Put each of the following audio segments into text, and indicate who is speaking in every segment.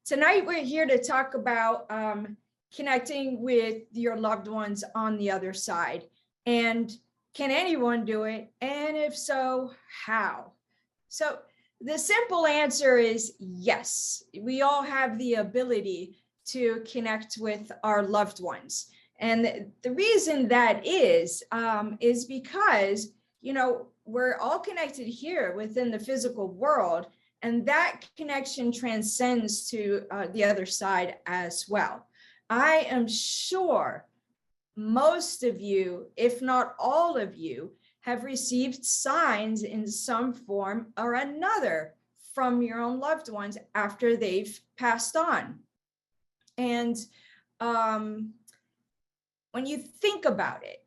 Speaker 1: Tonight, we're here to talk about connecting with your loved ones on the other side. And can anyone do it? And if so, how? So the simple answer is yes. We all have the ability to connect with our loved ones. And the reason that is because, we're all connected here within the physical world. And that connection transcends to the other side as well. I am sure most of you, if not all of you, have received signs in some form or another from your own loved ones after they've passed on. And when you think about it,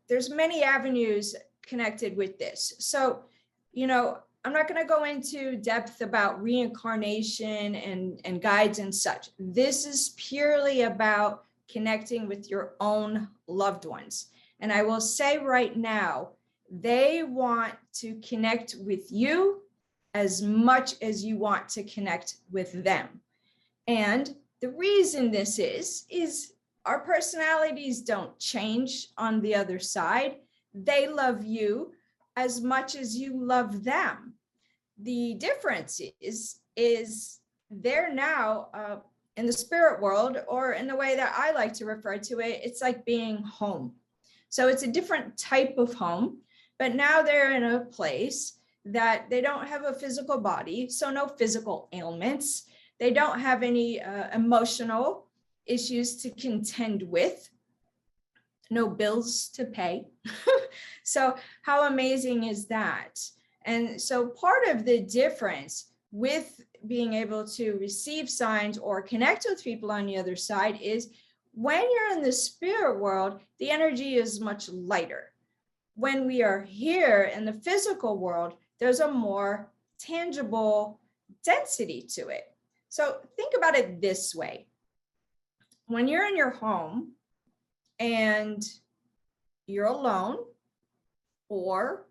Speaker 1: there's many avenues connected with this. So, I'm not going to go into depth about reincarnation and guides and such. This is purely about connecting with your own loved ones. And I will say right now, they want to connect with you as much as you want to connect with them. And the reason this is our personalities don't change on the other side. They love you as much as you love them. The difference is they're now in the spirit world, or in the way that I like to refer to it, it's like being home. So it's a different type of home, but now they're in a place that they don't have a physical body, so no physical ailments. They don't have any emotional issues to contend with, no bills to pay. So how amazing is that? And so part of the difference with being able to receive signs or connect with people on the other side is when you're in the spirit world, the energy is much lighter. When we are here in the physical world, there's a more tangible density to it. So think about it this way. When you're in your home and you're alone, or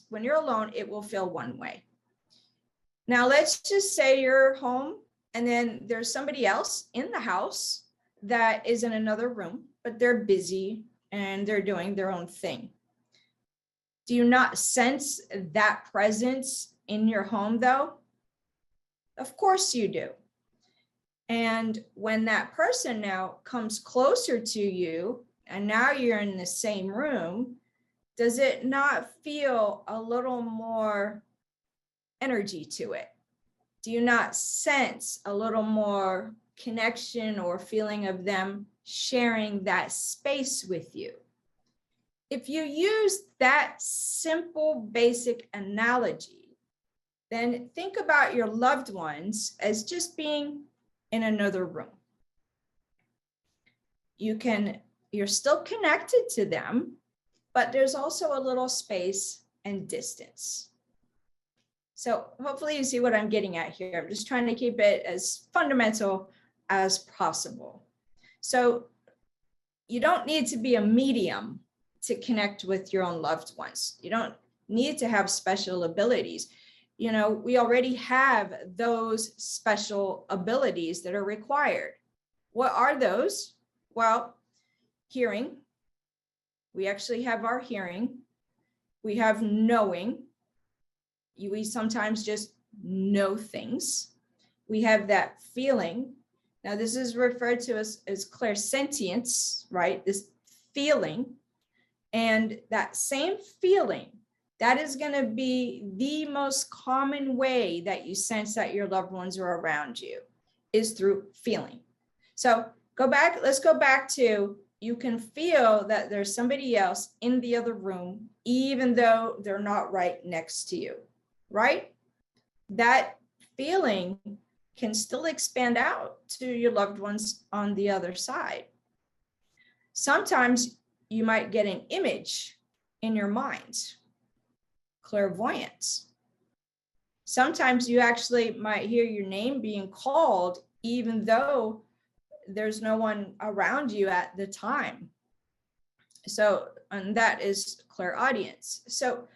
Speaker 1: when you're alone, it will feel one way. Now, let's just say you're home and then there's somebody else in the house that is in another room, but they're busy and they're doing their own thing. Do you not sense that presence in your home though? Of course you do. And when that person now comes closer to you and now you're in the same room, does it not feel a little more energy to it? Do you not sense a little more connection or feeling of them sharing that space with you? If you use that simple, basic analogy, then think about your loved ones as just being in another room. You're still connected to them, but there's also a little space and distance. So hopefully you see what I'm getting at here. I'm just trying to keep it as fundamental as possible. So you don't need to be a medium to connect with your own loved ones. You don't need to have special abilities. We already have those special abilities that are required. What are those? Well, hearing. We actually have our hearing. We have knowing. We sometimes just know things. We have that feeling. Now, this is referred to as clairsentience, right? This feeling. And that same feeling, that is going to be the most common way that you sense that your loved ones are around you, is through feeling. So let's go back to, you can feel that there's somebody else in the other room, even though they're not right next to you, right? That feeling can still expand out to your loved ones on the other side. Sometimes you might get an image in your mind, clairvoyance. Sometimes you actually might hear your name being called, even though there's no one around you at the time. So, and that is clairaudience. So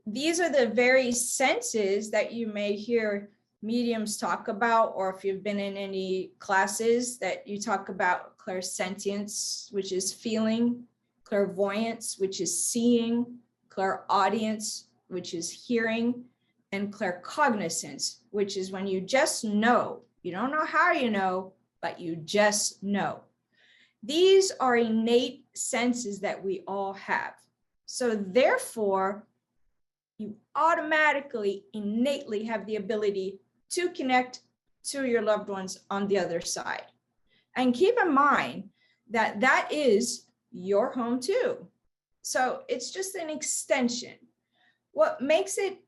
Speaker 1: these are the very senses that you may hear mediums talk about, or if you've been in any classes that you talk about clairsentience, which is feeling, clairvoyance, which is seeing, clairaudience, which is hearing, and claircognizance, which is when you just know. You don't know how you know, but you just know. These are innate senses that we all have. So therefore, you automatically, innately have the ability to connect to your loved ones on the other side. And keep in mind that that is your home too. So it's just an extension. What makes it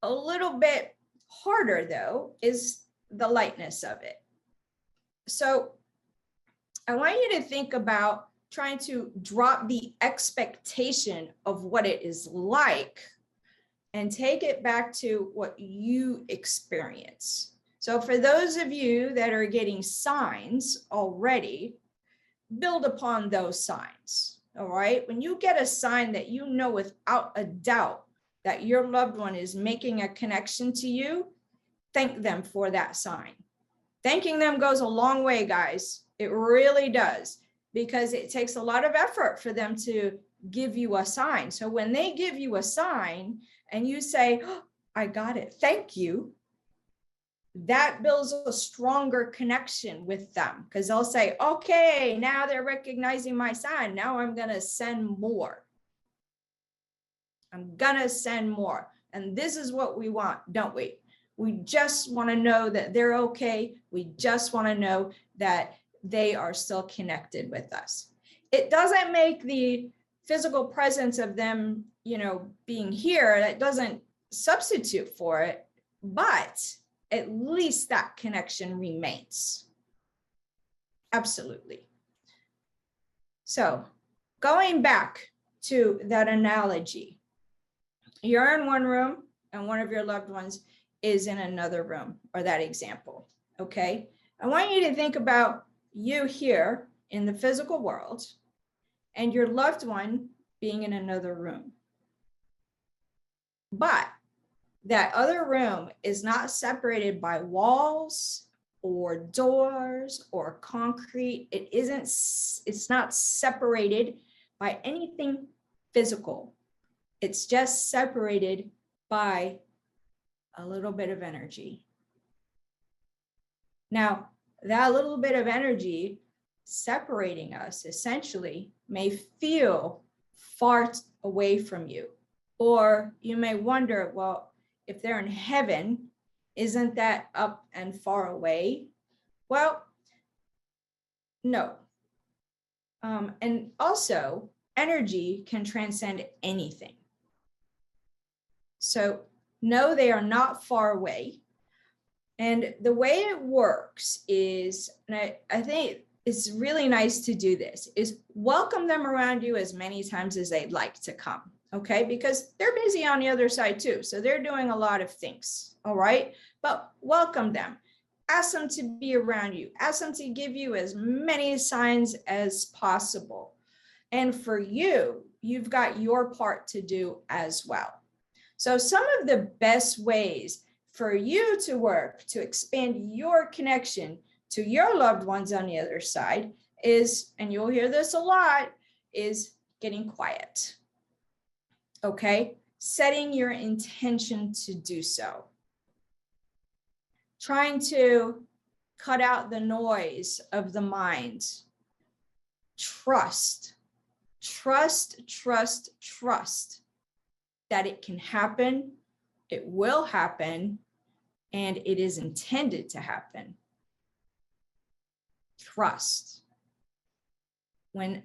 Speaker 1: a little bit harder, though, is the lightness of it. So I want you to think about trying to drop the expectation of what it is like and take it back to what you experience. So for those of you that are getting signs already, build upon those signs, all right? When you get a sign that you know without a doubt that your loved one is making a connection to you, thank them for that sign. Thanking them goes a long way, guys. It really does, because it takes a lot of effort for them to give you a sign. So when they give you a sign and you say, oh, I got it, thank you, that builds a stronger connection with them, because they'll say, okay, now they're recognizing my sign. Now I'm going to send more. I'm going to send more. And this is what we want, don't we? We just want to know that they're okay. We just want to know that they are still connected with us. It doesn't make the physical presence of them, being here, that doesn't substitute for it, but at least that connection remains. Absolutely. So going back to that analogy, you're in one room and one of your loved ones is in another room, or that example, okay? I want you to think about you here in the physical world and your loved one being in another room. But that other room is not separated by walls or doors or concrete. It's not separated by anything physical. It's just separated by a little bit of energy. Now, that little bit of energy separating us essentially may feel far away from you. Or you may wonder, well, if they're in heaven, isn't that up and far away? Well, no. And also, energy can transcend anything. So no, they are not far away. And the way it works is, and I think it's really nice to do this, is welcome them around you as many times as they'd like to come, okay? Because they're busy on the other side too. So they're doing a lot of things, all right? But welcome them. Ask them to be around you. Ask them to give you as many signs as possible. And for you, you've got your part to do as well. So some of the best ways for you to work to expand your connection to your loved ones on the other side is, and you'll hear this a lot, is getting quiet. Okay? Setting your intention to do so. Trying to cut out the noise of the mind. Trust that it can happen, it will happen, and it is intended to happen. Trust. When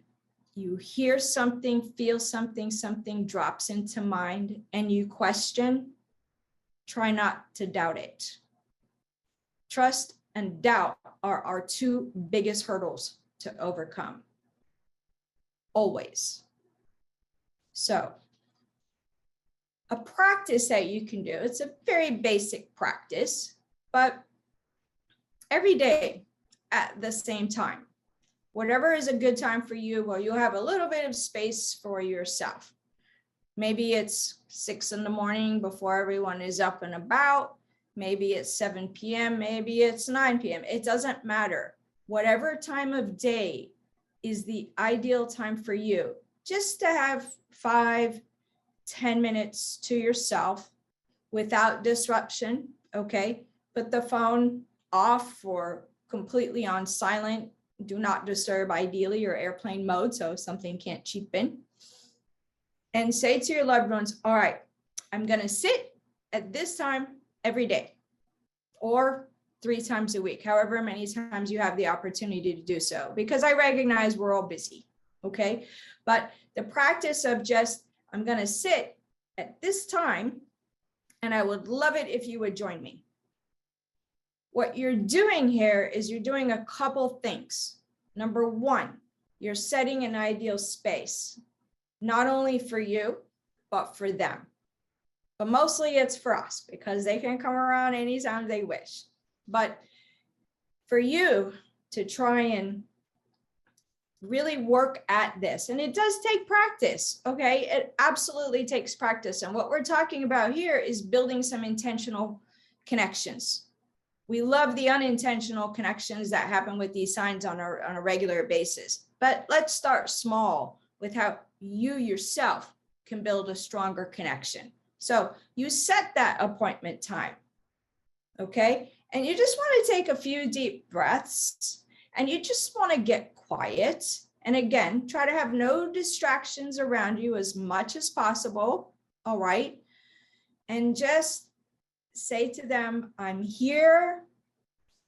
Speaker 1: you hear something, feel something, something drops into mind and you question, try not to doubt it. Trust and doubt are our two biggest hurdles to overcome. Always. So, a practice that you can do, it's a very basic practice, but every day at the same time, whatever is a good time for you, well, you'll have a little bit of space for yourself. Maybe it's 6 a.m. before everyone is up and about. Maybe it's 7 p.m., maybe it's 9 p.m. It doesn't matter. Whatever time of day is the ideal time for you, just to have 5-10 minutes to yourself without disruption, okay? Put the phone off or completely on silent, do not disturb, ideally, or airplane mode, so something can't cheep in. And say to your loved ones, all right, I'm gonna sit at this time every day, or 3 times a week, however many times you have the opportunity to do so, because I recognize we're all busy, okay? But the practice of just, I'm gonna sit at this time, and I would love it if you would join me. What you're doing here is you're doing a couple things. Number one, you're setting an ideal space, not only for you, but for them. But mostly it's for us because they can come around anytime they wish. But for you to try and really work at this, and it does take practice, okay? It absolutely takes practice. And what we're talking about here is building some intentional connections. We love the unintentional connections that happen with these signs on a regular basis. But let's start small with how you yourself can build a stronger connection. So you set that appointment time, okay? And you just want to take a few deep breaths, and you just want to get quiet. And again, try to have no distractions around you as much as possible, all right? And just say to them, I'm here,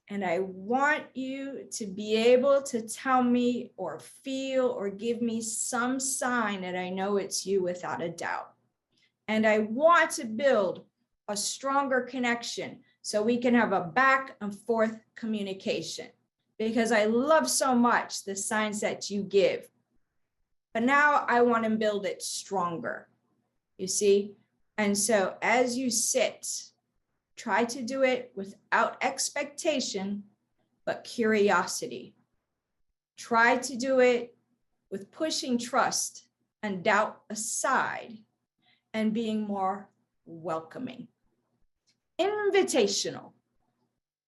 Speaker 1: and I want you to be able to tell me or feel or give me some sign that I know it's you without a doubt. And I want to build a stronger connection so we can have a back and forth communication, because I love so much the signs that you give. But now I want to build it stronger, you see? And so as you sit, try to do it without expectation, but curiosity. Try to do it with pushing trust and doubt aside and being more welcoming, invitational,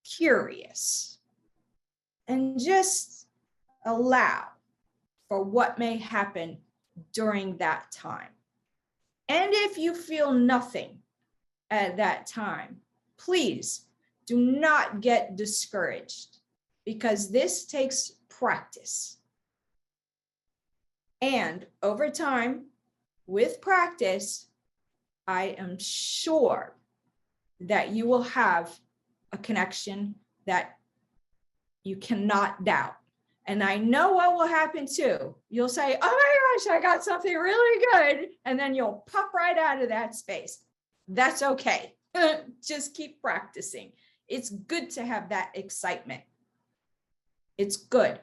Speaker 1: curious, and just allow for what may happen during that time. And if you feel nothing at that time, please do not get discouraged, because this takes practice. And over time, with practice, I am sure that you will have a connection that you cannot doubt. And I know what will happen too. You'll say, oh my gosh, I got something really good. And then you'll pop right out of that space. That's okay. Just keep practicing. It's good to have that excitement. It's good.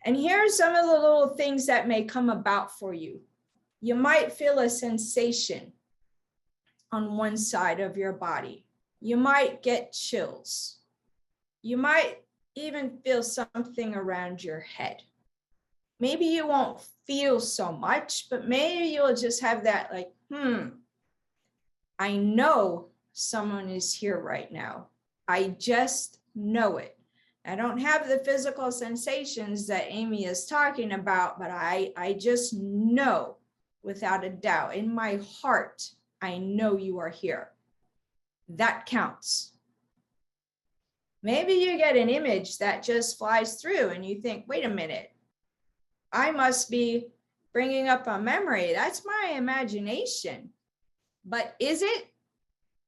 Speaker 1: And here are some of the little things that may come about for you. You might feel a sensation on one side of your body. You might get chills. You might even feel something around your head. Maybe you won't feel so much, but maybe you'll just have that like, I know someone is here right now. I just know it. I don't have the physical sensations that Amy is talking about, but I just know without a doubt in my heart, I know you are here. That counts. Maybe you get an image that just flies through and you think, wait a minute, I must be bringing up a memory. That's my imagination. But is it?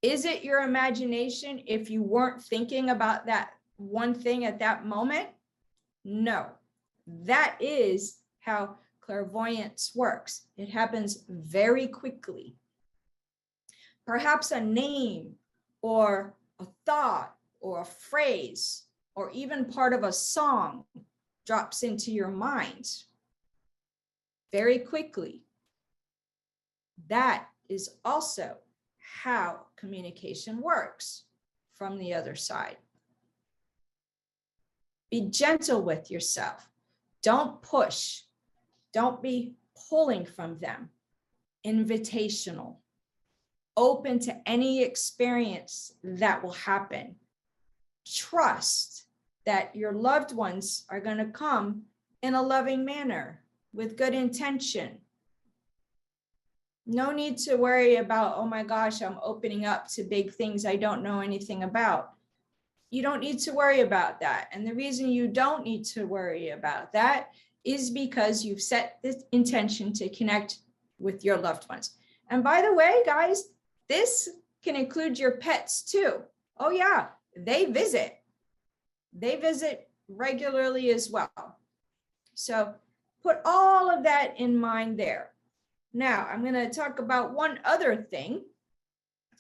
Speaker 1: Is it your imagination if you weren't thinking about that one thing at that moment? No. That is how clairvoyance works. It happens very quickly. Perhaps a name or a thought or a phrase or even part of a song drops into your mind very quickly. That is also how communication works from the other side. Be gentle with yourself. Don't push. Don't be pulling from them. Invitational. open to any experience that will happen. Trust that your loved ones are going to come in a loving manner with good intention. No need to worry about, oh my gosh, I'm opening up to big things I don't know anything about. You don't need to worry about that. And the reason you don't need to worry about that is because you've set this intention to connect with your loved ones. And by the way, guys, this can include your pets too. Oh yeah, they visit regularly as well. So put all of that in mind there. Now I'm going to talk about one other thing.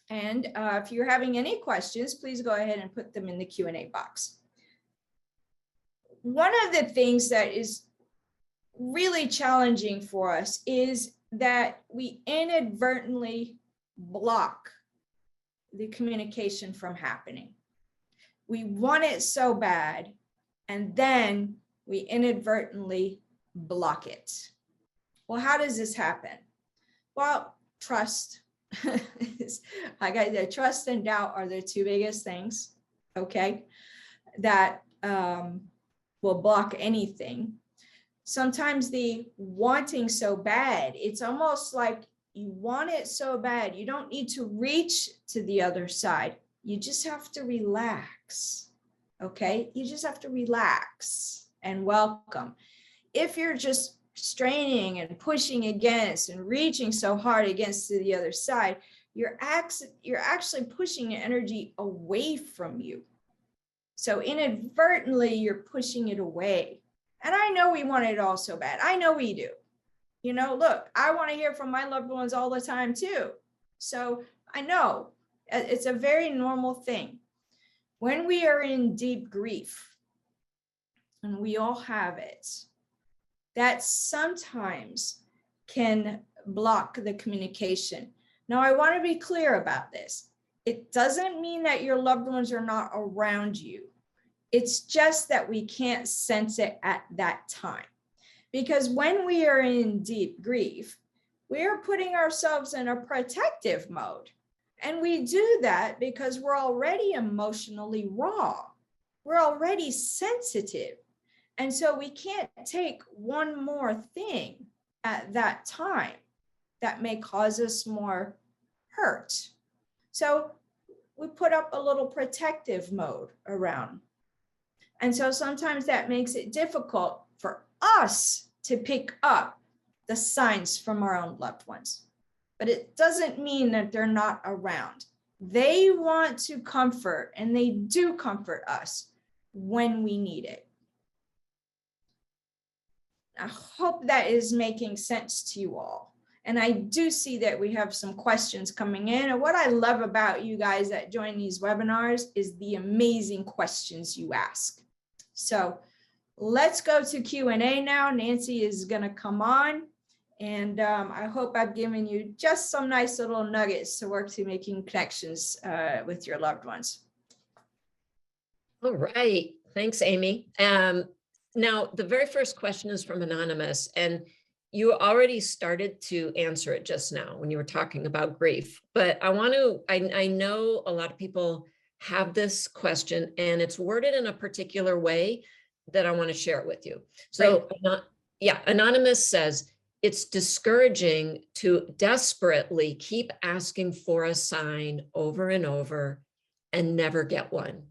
Speaker 1: And if you're having any questions, please go ahead and put them in the Q&A box. One of the things that is really challenging for us is that we inadvertently block the communication from happening. We want it so bad, and then we inadvertently block it. Well, how does this happen? Well, trust. Like I said, trust and doubt are the two biggest things, okay, that will block anything. Sometimes the wanting so bad, it's almost like you want it so bad. You don't need to reach to the other side. You just have to relax, okay? You just have to relax and welcome. If you're just straining and pushing against and reaching so hard against to the other side, you're actually pushing energy away from you. So inadvertently, you're pushing it away. And I know we want it all so bad. I know we do. You know, look, I want to hear from my loved ones all the time too. So I know it's a very normal thing. When we are in deep grief, and we all have it, that sometimes can block the communication. Now, I want to be clear about this. It doesn't mean that your loved ones are not around you. It's just that we can't sense it at that time. Because when we are in deep grief, we are putting ourselves in a protective mode. And we do that because we're already emotionally raw. We're already sensitive. And so we can't take one more thing at that time that may cause us more hurt. So we put up a little protective mode around. And so sometimes that makes it difficult for us to pick up the signs from our own loved ones. But it doesn't mean that they're not around. They want to comfort, and they do comfort us when we need it. I hope that is making sense to you all. And I do see that we have some questions coming in. And what I love about you guys that join these webinars is the amazing questions you ask. So let's go to Q&A now. Nancy is going to come on. And I hope I've given you just some nice little nuggets to work to making connections with your loved ones.
Speaker 2: All right. Thanks, Amy. Now, the very first question is from Anonymous, and you already started to answer it just now when you were talking about grief. But I know a lot of people have this question, and it's worded in a particular way that I want to share it with you. So, Anonymous says, it's discouraging to desperately keep asking for a sign over and over and never get one.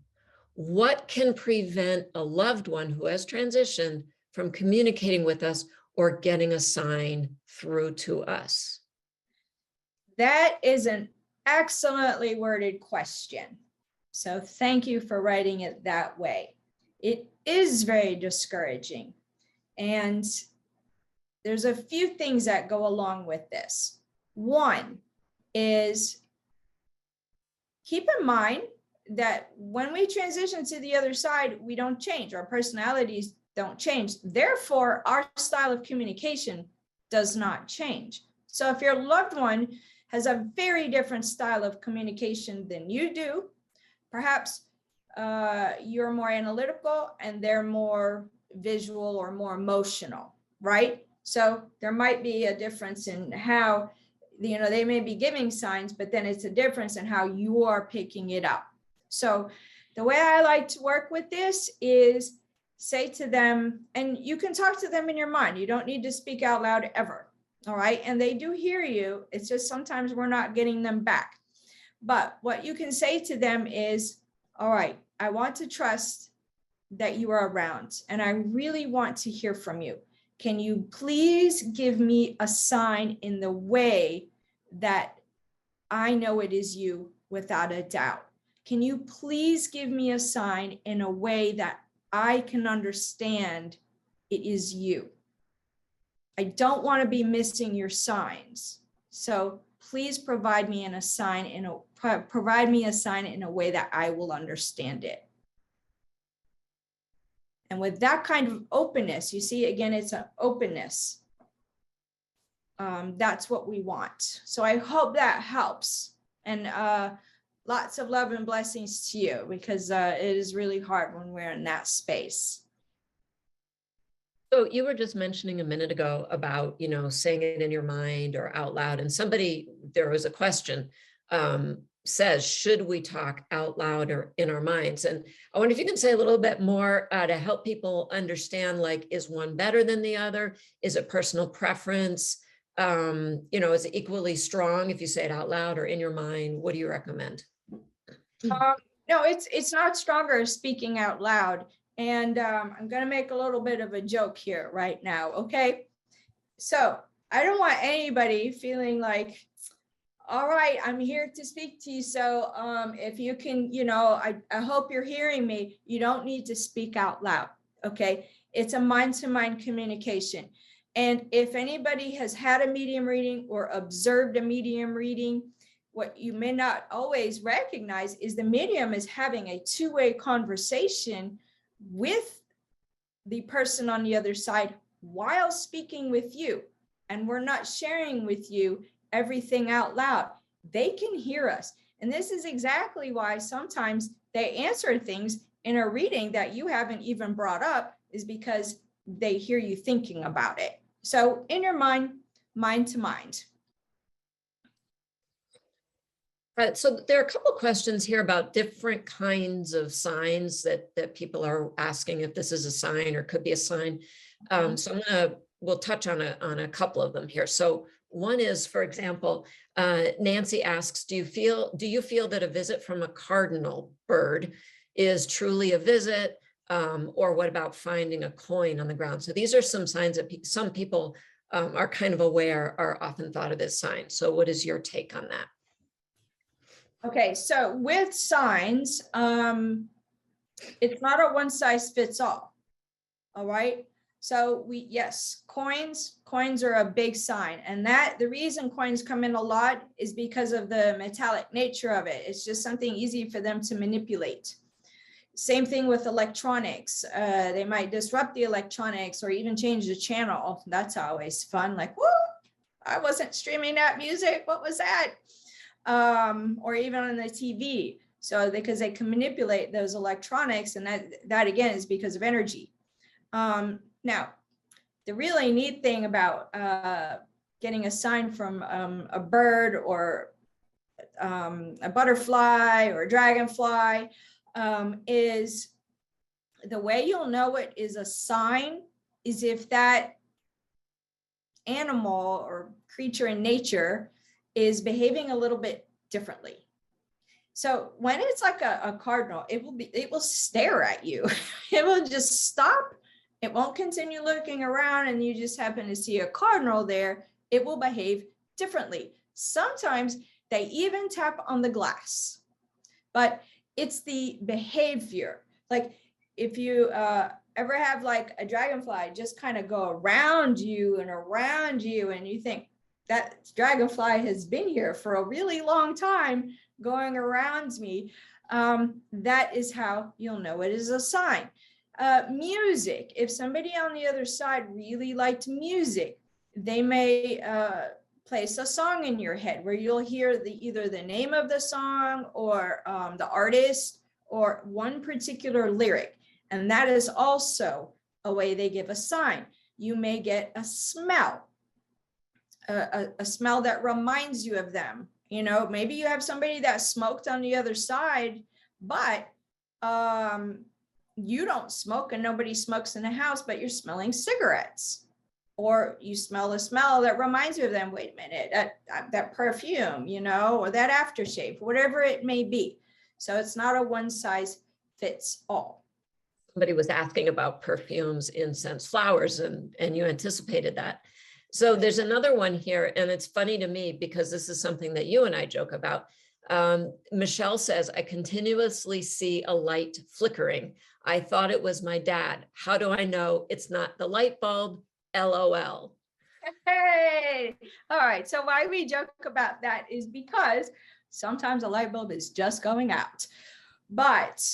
Speaker 2: What can prevent a loved one who has transitioned from communicating with us or getting a sign through to us?
Speaker 1: That is an excellently worded question. So thank you for writing it that way. It is very discouraging. And there's a few things that go along with this. One is, keep in mind that when we transition to the other side, we don't change. Our personalities don't change. Therefore, our style of communication does not change. So if your loved one has a very different style of communication than you do, perhaps you're more analytical and they're more visual or more emotional, right? So there might be a difference in how they may be giving signs, but then it's a difference in how you are picking it up. So the way I like to work with this is say to them, and you can talk to them in your mind. You don't need to speak out loud ever. All right. And they do hear you. It's just sometimes we're not getting them back. But what you can say to them is, all right, I want to trust that you are around, and I really want to hear from you. Can you please give me a sign in the way that I know it is you without a doubt? Can you please give me a sign in a way that I can understand it is you? I don't want to be missing your signs. So please provide me a sign in a way that I will understand it. And with that kind of openness, you see, again, it's an openness. That's what we want. So I hope that helps. And lots of love and blessings to you, because it is really hard when we're in that space.
Speaker 2: So you were just mentioning a minute ago about, saying it in your mind or out loud. And there was a question, says, should we talk out loud or in our minds? And I wonder if you can say a little bit more to help people understand, like, is one better than the other? Is it personal preference? Is it equally strong if you say it out loud or in your mind? What do you recommend?
Speaker 1: No, it's not stronger speaking out loud. And I'm going to make a little bit of a joke here right now. Okay. So I don't want anybody feeling like, all right, I'm here to speak to you. So if you can, I hope you're hearing me. You don't need to speak out loud. Okay. It's a mind-to-mind communication. And if anybody has had a medium reading or observed a medium reading, what you may not always recognize is the medium is having a two-way conversation with the person on the other side while speaking with you. And we're not sharing with you everything out loud. They can hear us. And this is exactly why sometimes they answer things in a reading that you haven't even brought up, is because they hear you thinking about it. So in your mind, mind to mind.
Speaker 2: So there are a couple of questions here about different kinds of signs that people are asking if this is a sign or could be a sign. So we'll touch on a couple of them here. So one is, for example, Nancy asks, do you feel that a visit from a cardinal bird is truly a visit? Or what about finding a coin on the ground? So these are some signs that some people are kind of aware are often thought of as signs. So what is your take on that?
Speaker 1: Okay, so with signs, it's not a one size fits all. All right. So yes, coins are a big sign. And the reason coins come in a lot is because of the metallic nature of it. It's just something easy for them to manipulate. Same thing with electronics. They might disrupt the electronics or even change the channel. That's always fun. Like, whoo, I wasn't streaming that music. What was that? Or even on the TV. So because they can manipulate those electronics, and that again is because of energy. Now, the really neat thing about getting a sign from a bird or a butterfly or a dragonfly is the way you'll know it is a sign is if that animal or creature in nature is behaving a little bit differently. So when it's like a cardinal, it will stare at you. It will just stop. It won't continue looking around and you just happen to see a cardinal there. It will behave differently. Sometimes they even tap on the glass, but it's the behavior. Like if you ever have like a dragonfly just kind of go around you and you think that dragonfly has been here for a really long time going around me, that is how you'll know it is a sign. Music, if somebody on the other side really liked music, they may place a song in your head where you'll hear either the name of the song or the artist or one particular lyric. And that is also a way they give a sign. You may get a smell. a smell that reminds you of them. You know, maybe you have somebody that smoked on the other side, but you don't smoke and nobody smokes in the house, but you're smelling cigarettes. Or you smell a smell that reminds you of them. Wait a minute, that perfume, you know, or that aftershave, whatever it may be. So it's not a one size fits all.
Speaker 2: Somebody was asking about perfumes, incense, flowers, and you anticipated that. So there's another one here, and it's funny to me because this is something that you and I joke about. Michelle says, I continuously see a light flickering. I thought it was my dad. How do I know it's not the light bulb? LOL.
Speaker 1: Hey, all right. So why we joke about that is because sometimes a light bulb is just going out. But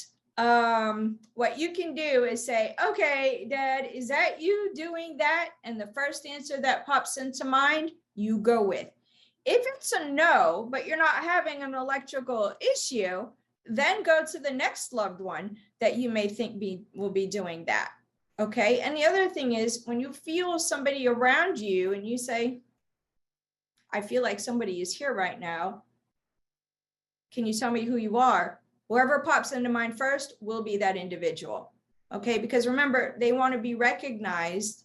Speaker 1: what you can do is say, okay, Dad, is that you doing that? And the first answer that pops into mind, you go with. If it's a no, but you're not having an electrical issue, then go to the next loved one that you may think will be doing that. Okay. And the other thing is when you feel somebody around you and you say, I feel like somebody is here right now. Can you tell me who you are? Whoever pops into mind first will be that individual. Okay. Because remember, they want to be recognized,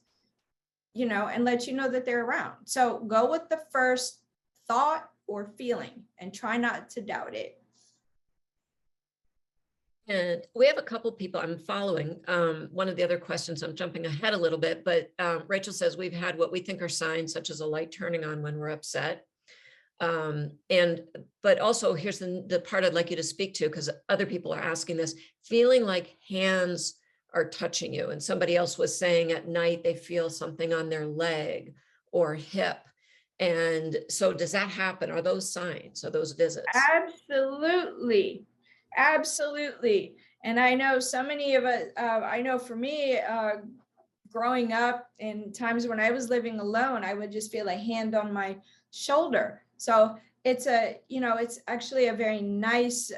Speaker 1: you know, and let you know that they're around. So go with the first thought or feeling and try not to doubt it.
Speaker 2: And we have a couple people I'm following. One of the other questions, I'm jumping ahead a little bit, but Rachel says we've had what we think are signs such as a light turning on when we're upset. But also here's the part I'd like you to speak to, because other people are asking this, feeling like hands are touching you. And somebody else was saying at night, they feel something on their leg or hip. And so does that happen? Are those signs? Are those visits?
Speaker 1: Absolutely. Absolutely. And I know so many of us, I know for me, growing up in times when I was living alone, I would just feel a hand on my shoulder. So it's it's actually a very nice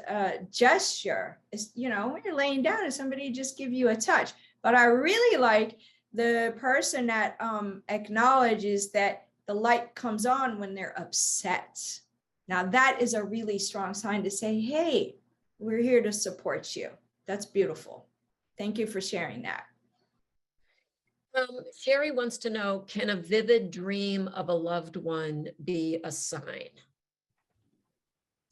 Speaker 1: gesture. It's, you know, when you're laying down and somebody just give you a touch. But I really like the person that acknowledges that the light comes on when they're upset. Now that is a really strong sign to say, hey, we're here to support you. That's beautiful. Thank you for sharing that.
Speaker 2: Sherry wants to know, can a vivid dream of a loved one be a sign?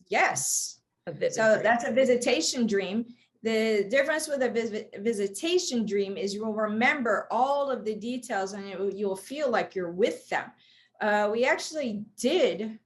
Speaker 1: Yes.
Speaker 2: A vivid
Speaker 1: so
Speaker 2: dream.
Speaker 1: That's a visitation dream. The difference with a visitation dream is you will remember all of the details and you'll feel like you're with them. We actually did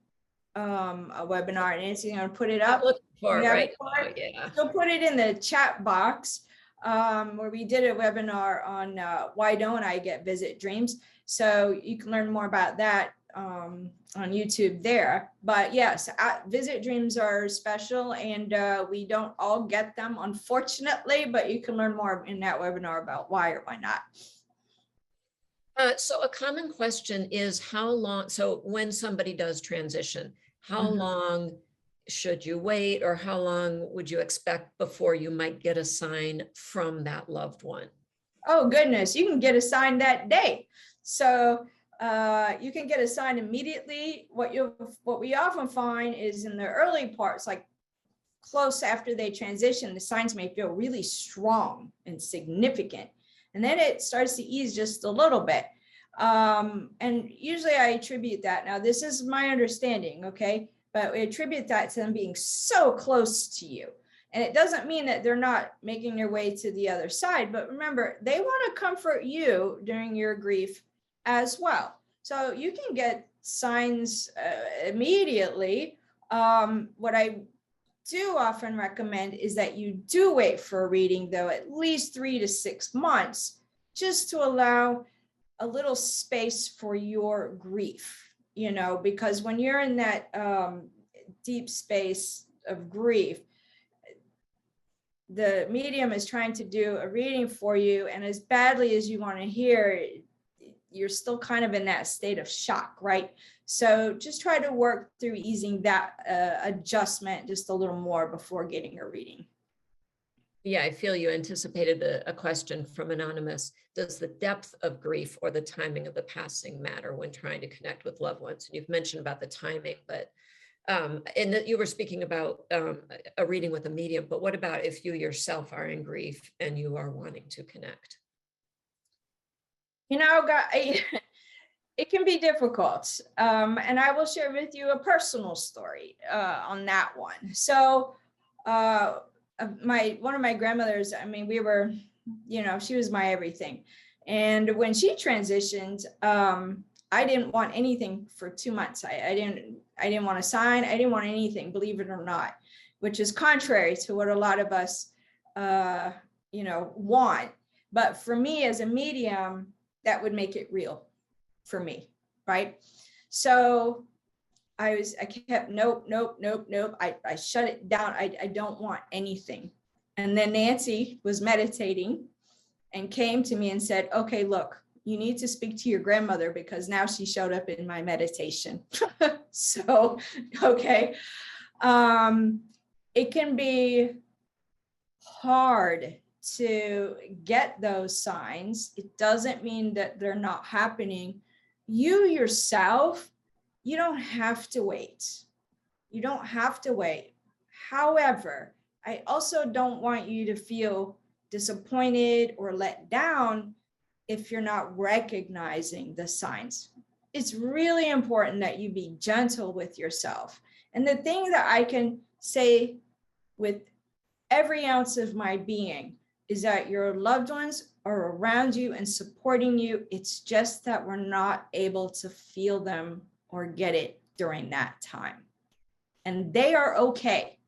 Speaker 1: a webinar, and Nancy's going to put it up.
Speaker 2: Right? Oh, yeah.
Speaker 1: She'll put it in the chat box where we did a webinar on why don't I get visit dreams. So you can learn more about that on YouTube there. But yes, visit dreams are special, and we don't all get them, unfortunately, but you can learn more in that webinar about why or why not.
Speaker 2: So a common question is how long, so when somebody does transition, how long should you wait, or how long would you expect before you might get a sign from that loved one?
Speaker 1: Oh goodness, you can get a sign that day. So you can get a sign immediately. What we often find is in the early parts, like close after they transition, the signs may feel really strong and significant. And then it starts to ease just a little bit. And usually I attribute that. Now, this is my understanding, okay? But we attribute that to them being so close to you. And it doesn't mean that they're not making their way to the other side. But remember, they want to comfort you during your grief as well. So you can get signs immediately. What I do often recommend is that you do wait for a reading, though, at least 3 to 6 months, just to allow a little space for your grief, you know, because when you're in that deep space of grief, the medium is trying to do a reading for you, and as badly as you want to hear, you're still kind of in that state of shock, right? So just try to work through easing that adjustment just a little more before getting a reading.
Speaker 2: Yeah, I feel you anticipated a question from Anonymous. Does the depth of grief or the timing of the passing matter when trying to connect with loved ones? And you've mentioned about the timing, but and that you were speaking about a reading with a medium, but what about if you yourself are in grief and you are wanting to connect?
Speaker 1: You know, it can be difficult. And I will share with you a personal story on that one. So one of my grandmothers, I mean, we were, she was my everything. And when she transitioned, I didn't want anything for 2 months. I didn't want to sign. I didn't want anything, believe it or not, which is contrary to what a lot of us, want. But for me as a medium, that would make it real for me, right? So I kept, nope. I shut it down. I don't want anything. And then Nancy was meditating and came to me and said, okay, look, you need to speak to your grandmother because now she showed up in my meditation. So, okay. It can be hard to get those signs. It doesn't mean that they're not happening. You yourself, you don't have to wait. You don't have to wait. However, I also don't want you to feel disappointed or let down if you're not recognizing the signs. It's really important that you be gentle with yourself. And the thing that I can say with every ounce of my being is that your loved ones are around you and supporting you. It's just that we're not able to feel them or get it during that time. And they are okay.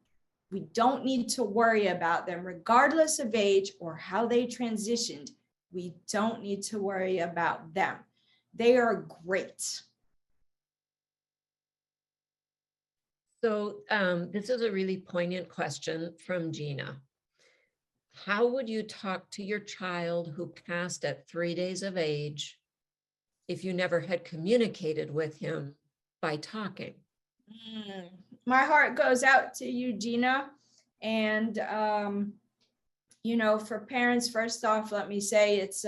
Speaker 1: We don't need to worry about them, regardless of age or how they transitioned. We don't need to worry about them. They are great.
Speaker 2: So this is a really poignant question from Gina. How would you talk to your child who passed at 3 days of age if you never had communicated with him by talking?
Speaker 1: My heart goes out to you, Gina. And, for parents, first off, let me say it's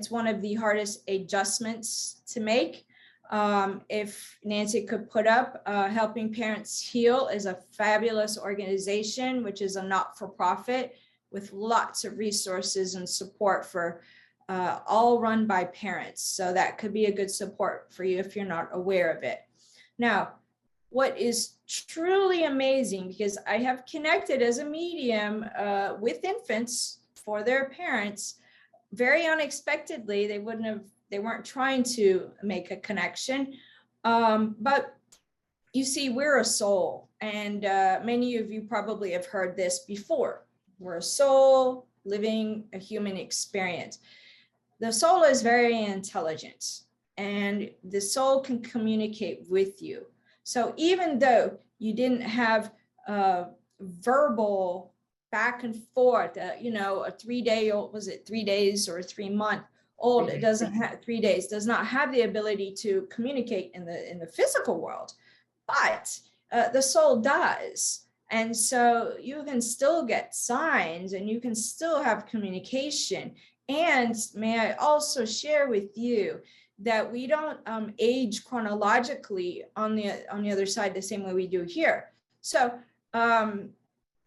Speaker 1: one of the hardest adjustments to make. If Nancy could put up, Helping Parents Heal is a fabulous organization, which is a not-for-profit with lots of resources and support for all run by parents. So that could be a good support for you if you're not aware of it. Now, what is truly amazing, because I have connected as a medium with infants for their parents, very unexpectedly. They weren't trying to make a connection. But you see, we're a soul. And many of you probably have heard this before. We're a soul living a human experience. The soul is very intelligent, and the soul can communicate with you. So even though you didn't have verbal back and forth, a 3 day old, was it 3 days or 3 month old? It doesn't have 3 days, does not have the ability to communicate in the physical world, but the soul does. And so you can still get signs and you can still have communication. And may I also share with you that we don't age chronologically on the other side the same way we do here. So, an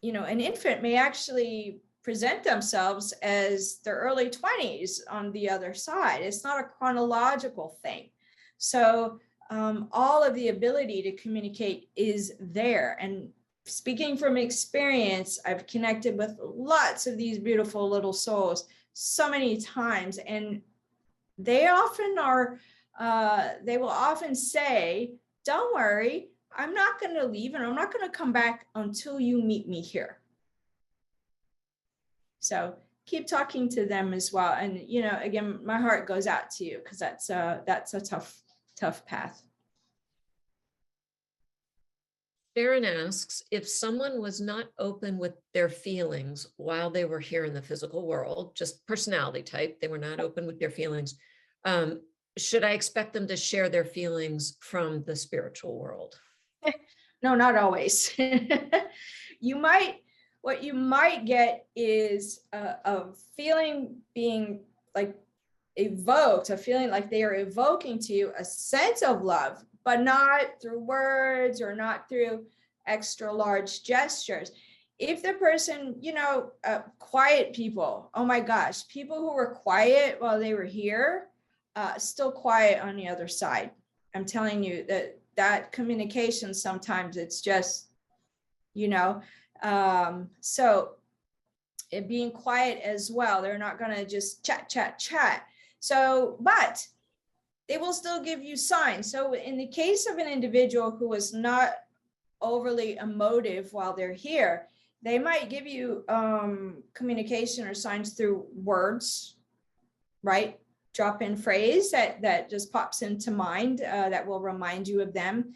Speaker 1: infant may actually present themselves as their early 20s on the other side. It's not a chronological thing. So all of the ability to communicate is there. And speaking from experience, I've connected with lots of these beautiful little souls so many times, and they will often say, don't worry, I'm not going to leave and I'm not going to come back until you meet me here. So keep talking to them as well. And, again, my heart goes out to you because that's a tough path.
Speaker 2: Sharon asks, if someone was not open with their feelings while they were here in the physical world, just personality type, they were not open with their feelings, should I expect them to share their feelings from the spiritual world?
Speaker 1: No, not always. what you might get is a feeling being like evoked, a feeling like they are evoking to you a sense of love, but not through words or not through extra large gestures. If the person, quiet people, oh my gosh, people who were quiet while they were here, still quiet on the other side. I'm telling you that communication, sometimes it's just, so it being quiet as well. They're not going to just chat. So, but they will still give you signs. So in the case of an individual who is not overly emotive while they're here, they might give you communication or signs through words, right? Drop in phrase that just pops into mind that will remind you of them.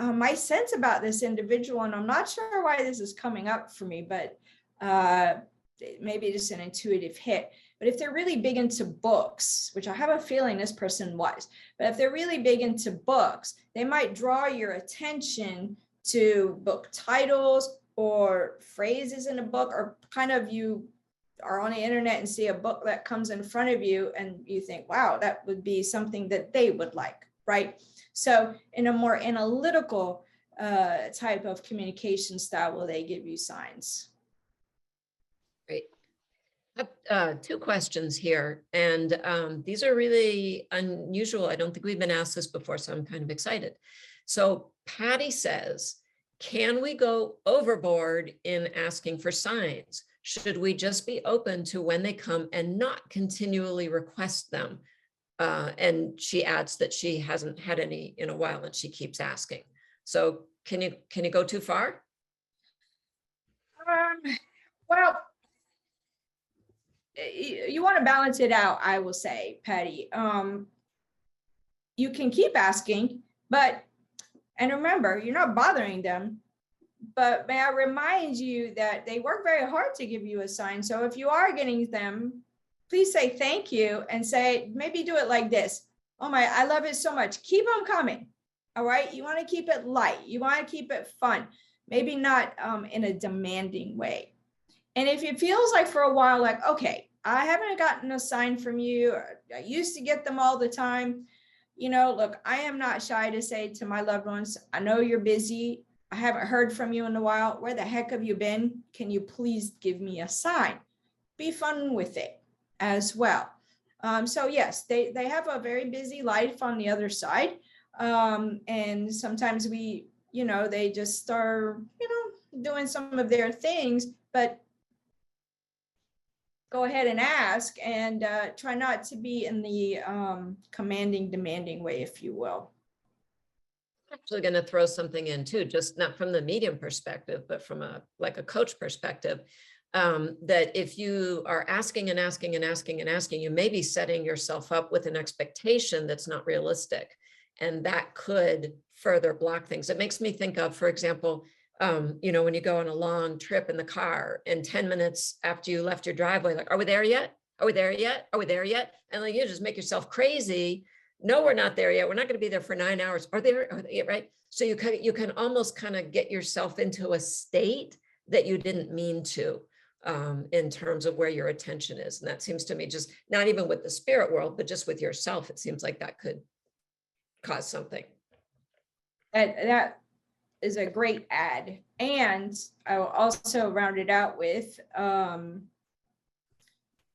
Speaker 1: My sense about this individual, and I'm not sure why this is coming up for me, but maybe just an intuitive hit. But if they're really big into books, which I have a feeling this person was, but if they're really big into books, they might draw your attention to book titles or phrases in a book, or kind of you are on the internet and see a book that comes in front of you and you think, wow, that would be something that they would like, right? So in a more analytical type of communication style, will they give you signs?
Speaker 2: Great. I have two questions here, and these are really unusual. I don't think we've been asked this before, so I'm kind of excited. So Patty says, can we go overboard in asking for signs? Should we just be open to when they come and not continually request them? And she adds that she hasn't had any in a while and she keeps asking. So can you go too far?
Speaker 1: Well, you want to balance it out, I will say, Patty. You can keep asking, and remember, you're not bothering them. But may I remind you that they work very hard to give you a sign. So if you are getting them, please say thank you and say, maybe do it like this. Oh my, I love it so much. Keep them coming. All right. You want to keep it light. You want to keep it fun. Maybe not in a demanding way. And if it feels like for a while, like, okay, I haven't gotten a sign from you. I used to get them all the time. Look, I am not shy to say to my loved ones, I know you're busy. I haven't heard from you in a while. Where the heck have you been? Can you please give me a sign? Be fun with it as well. So yes, they have a very busy life on the other side. And sometimes they just are, doing some of their things, but go ahead and ask, and try not to be in the commanding, demanding way, if you will.
Speaker 2: Actually going to throw something in too, just not from the medium perspective, but from a coach perspective, that if you are asking and asking and asking and asking, you may be setting yourself up with an expectation that's not realistic. And that could further block things. It makes me think of, for example, when you go on a long trip in the car and 10 minutes after you left your driveway, like, are we there yet? Are we there yet? Are we there yet? And like, you just make yourself crazy. No, we're not there yet. We're not going to be there for 9 hours. Are they right? So you can almost kind of get yourself into a state that you didn't mean to, in terms of where your attention is. And that seems to me, just not even with the spirit world, but just with yourself, it seems like that could cause something.
Speaker 1: That is a great add. And I will also round it out with,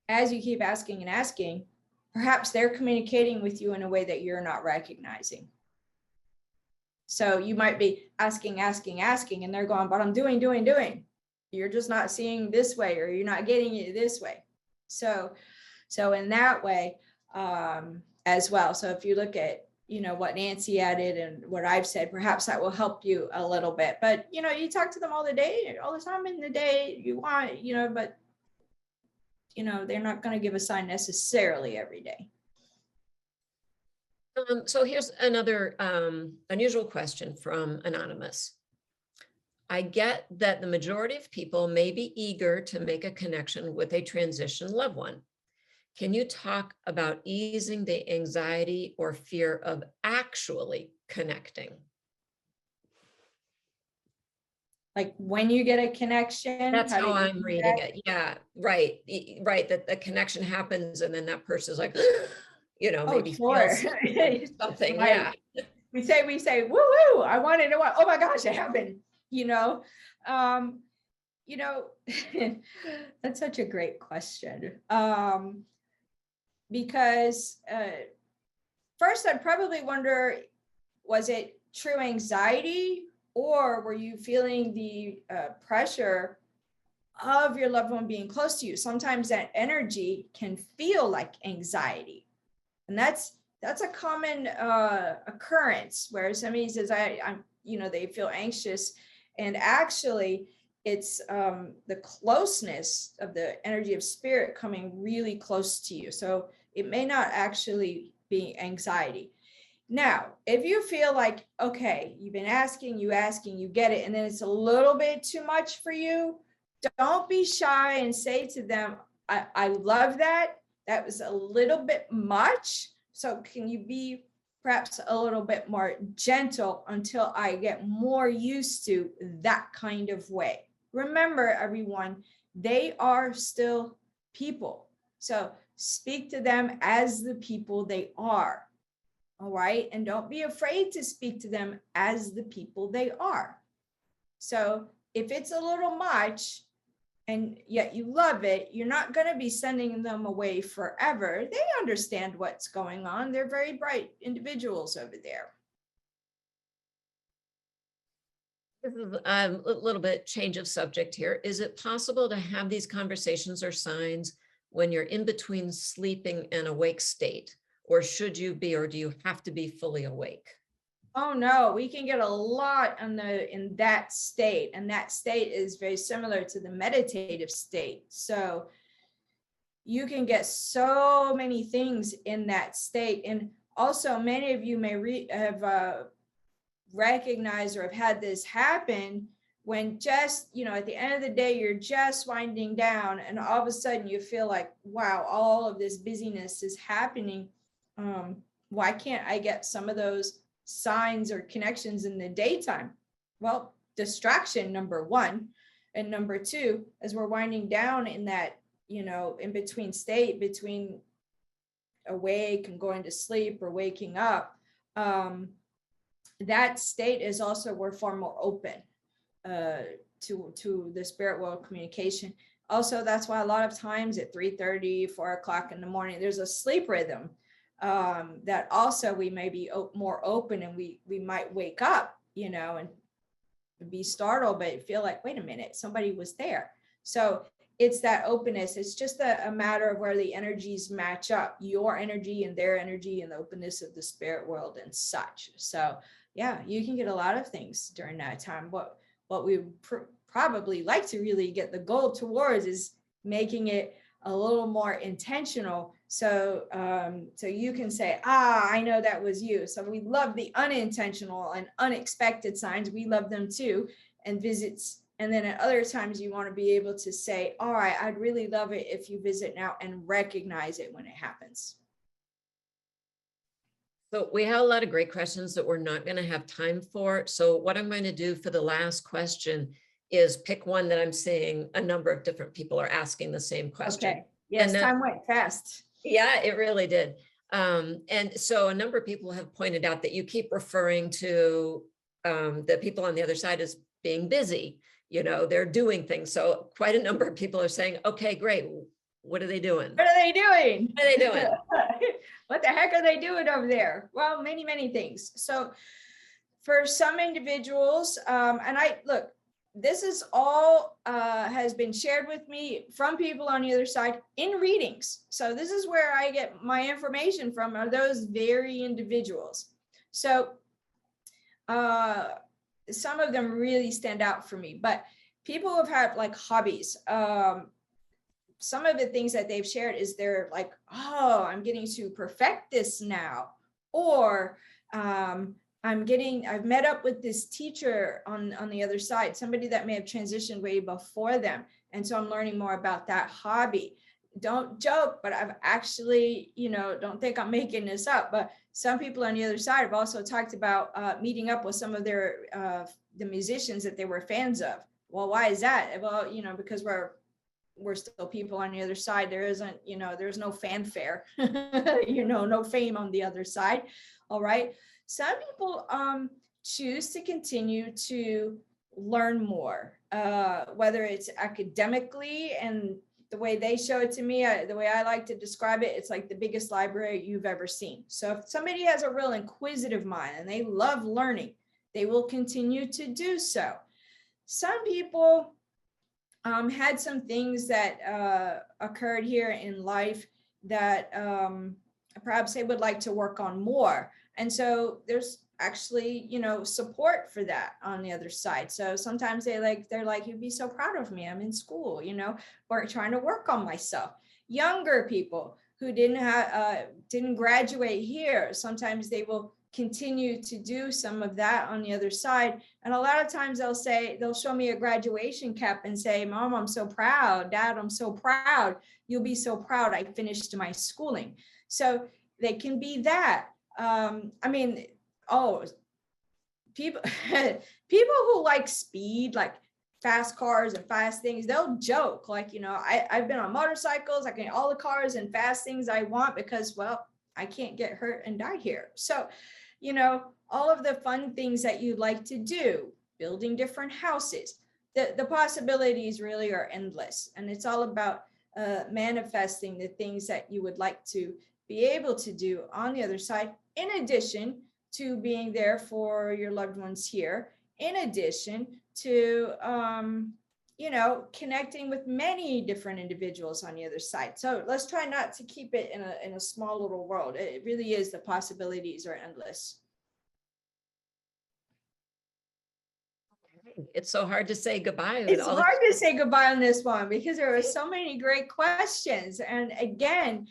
Speaker 1: as you keep asking and asking, perhaps they're communicating with you in a way that you're not recognizing. So you might be asking, and they're going, but I'm doing. You're just not seeing this way, or you're not getting it this way. So in that way, as well. So if you look at, what Nancy added and what I've said, perhaps that will help you a little bit. But, you talk to them all the time in the day you want, but they're not going to give a sign necessarily every day.
Speaker 2: So here's another unusual question from Anonymous. I get that the majority of people may be eager to make a connection with a transition loved one. Can you talk about easing the anxiety or fear of actually connecting?
Speaker 1: Like when you get a connection,
Speaker 2: That's
Speaker 1: how do
Speaker 2: how
Speaker 1: you
Speaker 2: I'm
Speaker 1: do
Speaker 2: reading
Speaker 1: that?
Speaker 2: it. Yeah, right. Right. That the connection happens and then that person's like,
Speaker 1: Oh,
Speaker 2: maybe
Speaker 1: sure.
Speaker 2: feels something.
Speaker 1: Right.
Speaker 2: Yeah.
Speaker 1: We say, woo woo. I wanted to what? Oh my gosh, it happened. You know, um, you know, that's such a great question. Because first, I'd probably wonder, was it true anxiety, or were you feeling the pressure of your loved one being close to you? Sometimes that energy can feel like anxiety, and that's a common occurrence where somebody says, I'm, they feel anxious, and actually it's the closeness of the energy of spirit coming really close to you. So it may not actually be anxiety. Now, if you feel like, okay, you've been asking, you get it, and then it's a little bit too much for you, don't be shy and say to them, I love that. That was a little bit much. So can you be perhaps a little bit more gentle until I get more used to that kind of way? Remember, everyone, they are still people. So speak to them as the people they are. All right. And don't be afraid to speak to them as the people they are. So if it's a little much and yet you love it, you're not going to be sending them away forever. They understand what's going on. They're very bright individuals over there.
Speaker 2: This is a little bit change of subject here. Is it possible to have these conversations or signs when you're in between sleeping and awake state? Or should you be, or do you have to be fully awake?
Speaker 1: Oh no, we can get a lot in that state, and that state is very similar to the meditative state. So you can get so many things in that state, and also many of you may have recognized or have had this happen when just at the end of the day you're just winding down, and all of a sudden you feel like, wow, all of this busyness is happening. Why can't I get some of those signs or connections in the daytime? Well, distraction, number one. And number two, as we're winding down in that, in between state, between awake and going to sleep or waking up, that state is also, we're far more open to the spirit world communication. Also, that's why a lot of times at 3:30, 4 o'clock in the morning, there's a sleep rhythm that also we may be more open, and we might wake up, and be startled, but feel like, wait a minute, somebody was there. So it's that openness. It's just a matter of where the energies match up, your energy and their energy, and the openness of the spirit world and such. So yeah, you can get a lot of things during that time. What we probably like to really get the goal towards is making it a little more intentional. So you can say, I know that was you. So we love the unintentional and unexpected signs. We love them too, and visits. And then at other times you want to be able to say, all right, I'd really love it if you visit now, and recognize it when it happens.
Speaker 2: So we have a lot of great questions that we're not going to have time for. So what I'm going to do for the last question is pick one that I'm seeing a number of different people are asking the same question.
Speaker 1: Okay. Yes,
Speaker 2: and
Speaker 1: time went fast.
Speaker 2: Yeah, it really did. And so a number of people have pointed out that you keep referring to the people on the other side as being busy. They're doing things. So quite a number of people are saying, okay, great. What are they doing?
Speaker 1: What are they doing?
Speaker 2: What are they doing?
Speaker 1: What the heck are they doing over there? Well, many, many things. So for some individuals, and look, this is all has been shared with me from people on the other side in readings. So this is where I get my information from, are those very individuals. So some of them really stand out for me, but people have had like hobbies. Some of the things that they've shared is they're like, oh, I'm getting to perfect this now. Or I've met up with this teacher on the other side, somebody that may have transitioned way before them. And so I'm learning more about that hobby. Don't joke, but I've actually, don't think I'm making this up, but some people on the other side have also talked about meeting up with some of their the musicians that they were fans of. Well, why is that? Well, because we're still people on the other side. There isn't, there's no fanfare, no fame on the other side. All right. Some people choose to continue to learn more, whether it's academically, and the way they show it to me, the way I like to describe it, it's like the biggest library you've ever seen. So if somebody has a real inquisitive mind and they love learning, they will continue to do so. Some people had some things that occurred here in life that perhaps they would like to work on more. And so there's actually, support for that on the other side. So sometimes they're like, you'd be so proud of me. I'm in school, or trying to work on myself. Younger people who didn't graduate here, sometimes they will continue to do some of that on the other side. And a lot of times they'll show me a graduation cap and say, Mom, I'm so proud. Dad, I'm so proud. You'll be so proud I finished my schooling. So they can be that. People who like speed, like fast cars and fast things, they'll joke like, I've been on motorcycles, I can get all the cars and fast things I want because, well, I can't get hurt and die here. So, all of the fun things that you like to do, building different houses, the possibilities really are endless. And it's all about manifesting the things that you would like to be able to do on the other side, in addition to being there for your loved ones here, in addition to, connecting with many different individuals on the other side. So let's try not to keep it in a small little world. It really is, the possibilities are endless.
Speaker 2: It's so hard to say goodbye.
Speaker 1: It's hard to say goodbye on this one because there are so many great questions. And again,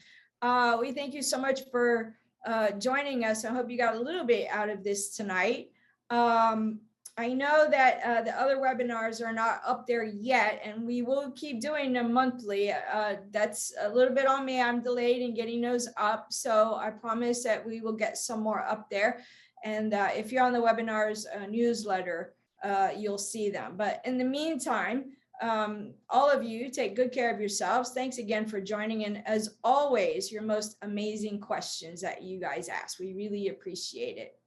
Speaker 1: we thank you so much for joining us. I hope you got a little bit out of this tonight. I know that the other webinars are not up there yet, and we will keep doing them monthly. That's a little bit on me. I'm delayed in getting those up. So I promise that we will get some more up there. And if you're on the webinars newsletter, you'll see them. But in the meantime, all of you take good care of yourselves. Thanks again for joining. And as always, your most amazing questions that you guys ask. We really appreciate it.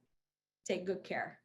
Speaker 1: Take good care.